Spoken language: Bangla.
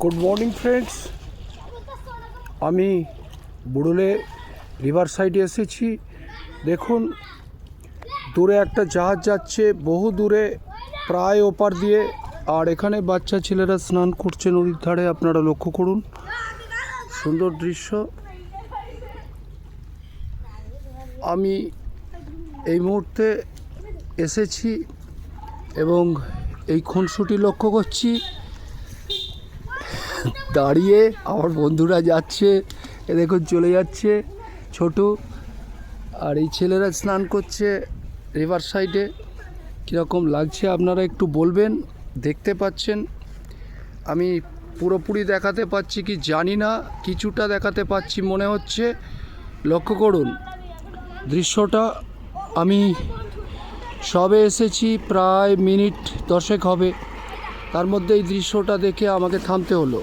গুড মর্নিং ফ্রেন্ডস, আমি বুড়োলে রিভার সাইডে এসেছি। দেখুন দূরে একটা জাহাজ যাচ্ছে, বহু দূরে, প্রায় ওপার দিয়ে। আর এখানে বাচ্চা ছেলেরা স্নান করছে নদীর ধারে। আপনারা লক্ষ্য করুন, সুন্দর দৃশ্য। আমি এই মুহূর্তে এসেছি এবং এই খুনসুটি লক্ষ্য করছি। দাঁড়িয়ে আমার বন্ধুরা যাচ্ছে, এ দেখুন চলে যাচ্ছে ছোটু, আর এই ছেলেরা স্নান করছে রিভার সাইডে। কীরকম লাগছে আপনারা একটু বলবেন। দেখতে পাচ্ছেন, আমি পুরোপুরি দেখাতে পাচ্ছি কি জানি না, কিছুটা দেখাতে পাচ্ছি মনে হচ্ছে। লক্ষ্য করুন দৃশ্যটা। আমি সবে এসেছি, প্রায় মিনিট 10 হবে, তার মধ্যে এই দৃশ্যটা দেখে আমাকে থামতে হলো।